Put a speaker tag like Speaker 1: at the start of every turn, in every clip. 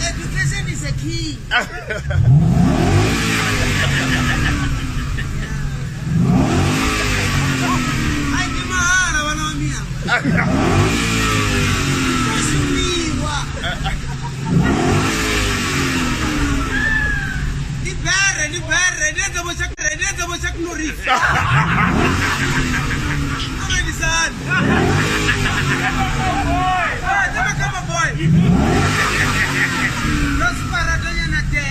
Speaker 1: Education is a key. Ai que mara wanawamia. Nasiwa. Libere, nenda bochak nori. Already son. Come on, boy. Los paratanya na te.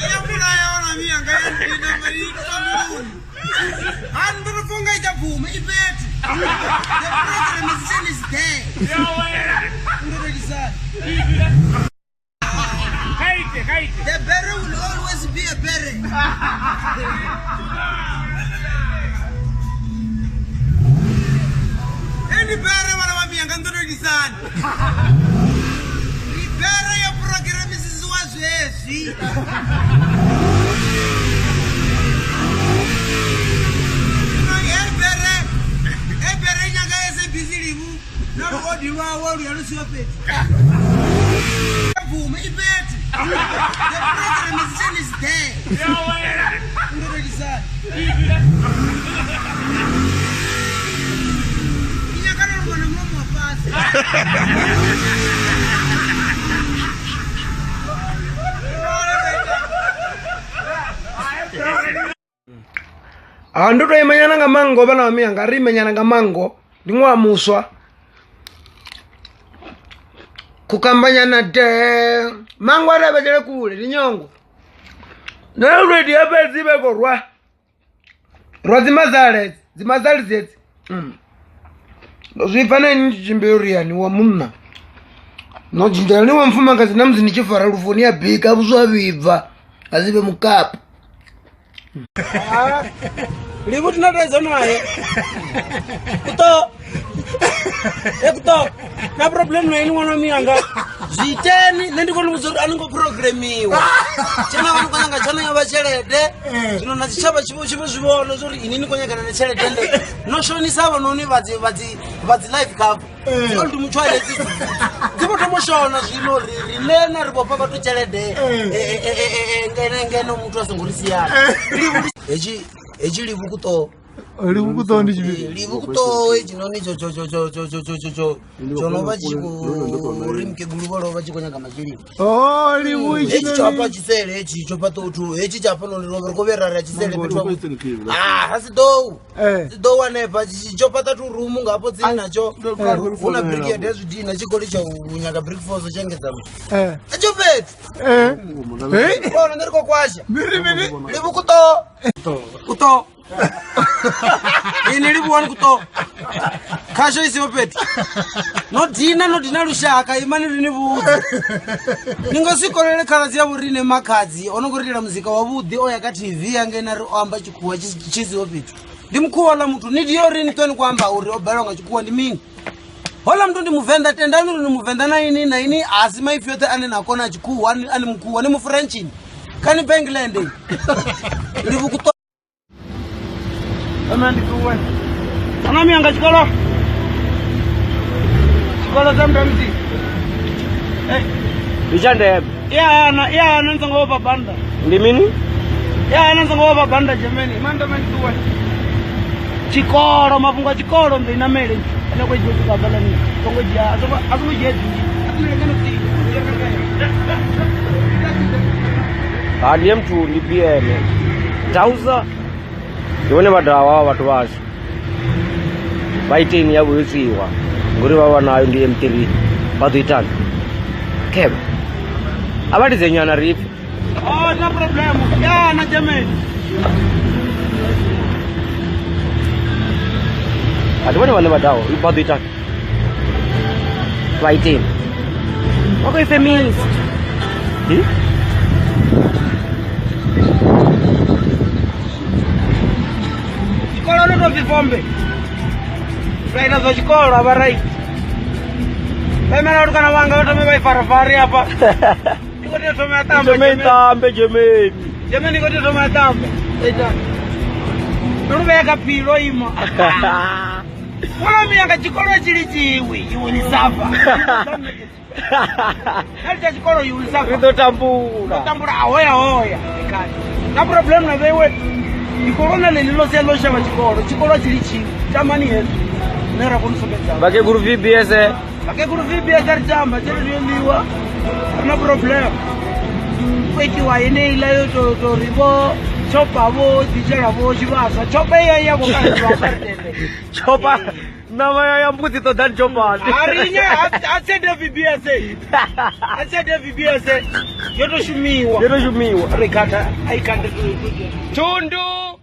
Speaker 1: Ya mulaya wana mianga ina mari kamun. Andu funga itavume ibetu. The program is there. Already son. Hate. The berry will always be a berry. Any berry wanawambia ngandoro design. Ni berry ya program is wazwezi. Berry nyanga ese busy livu. Na odi wa yalusiwa peti. Boom, it bet. The program is there. Already said. You can't run a mama fast.
Speaker 2: Anduto imanyana nga mango bana wamia ngari menyana nga mango ndingwa muswa kukambanya na de mango arabejele kule linyongo na already abezibe ko rwa zimazali zeti zwifana njimberia ni wa munna no jindani wa mfuma kazi namzi ni chifara rufonia bika buzwa biva azibe mukapa libu tunateza naye kuto na problem na inu wana mianga ziteni nendi kono muzuri aningo programiwa chena wanu kanyanga chana ya bachelede zino nazichaba chibo zibono zuri inini konyanga na chelede ndende no shoni sabo noni bazi life cup zolu tumuchwale zizi zibo tomoshona zino rilena ribopa batu chelede ngeno mtu asongurisiana eji libukuto
Speaker 3: ndi chibi
Speaker 2: libukuto ejinoni chono bachiku rimke gulubalo bachikonyanga machili
Speaker 3: libu
Speaker 2: eji chapa chisele eji chopa totu eji chapa no rover koverara chisele petwa hasido sido wane pa chopa tatu room ngapo tsini nacho una brigade ezudina chikoli cha unyaka brick force chengeza achopet bona ndiko kwasha libukuto kuto ini libu wanu kuto kasho isi opeti no dina lushaka imani linibuzi ningo sikolele karazi ya burine makazi onokuritila muzika wabudi oya ka TV yangena amba chikuwa chizi opeti ndimkuwa la mtu nidiyo rini toni kwa amba uri obalonga chikuwa ndi mingi hola mtu ndi muvenda tendanu ni muvenda na ini azima ifyote ane nakona chikuwa ane mkuwa ni mufrenchini kani Penglende libu kuto amandi kuwa ana mianga chikolo zamda mzi
Speaker 4: Bijande
Speaker 2: ya nanza ngoba banda
Speaker 4: ndimini
Speaker 2: ya nanza ngoba banda jameni manda kuwa chikolo mafunga chikolo ndo inamele ana kwa jibu kabala ni tongo jia azumu jetu
Speaker 4: hadi mtu lipiene tauza yone badawa watu washi baitini ya buziwa nguri baba nayo ndi M3 baditana kebe abadi zenyana ripi
Speaker 2: no problem ya na jameni
Speaker 4: adwane wale badawa baditana baitini wako feminist
Speaker 2: chikolo ndo vivombe Raina za chikolo abarai Pemela ukana wanga wote mbai farafari hapa Ngote tome atambe
Speaker 4: Jemeni
Speaker 2: Jemeni ngote tome atambe Nurubeka pilo ima. Wala mianga chikolo chili chiwi, you will suffer. Hata chikolo you will suffer.
Speaker 4: Rito tambura.
Speaker 2: Tambura hoya. Na problem na wewe. Ikorona lelilo selosha wa chikolo chili chiwi. Tamani yetu. Nera kunisomeza.
Speaker 4: Bake guru VBS.
Speaker 2: Bake guru VBS arjamba, chili liwa. No problem. Kweki wa ene ila yo to ribo. Chopa bo, dijera bo, jibasa. Chopa ya bokana bakatele.
Speaker 4: Chopa. Nama ya mbuti to dan chopa.
Speaker 2: Arinya atse VBS. Atse VBS. Yoto shumiwa.
Speaker 4: Yoto shumiwa.
Speaker 2: Rekata aikande tu.
Speaker 4: Tundu.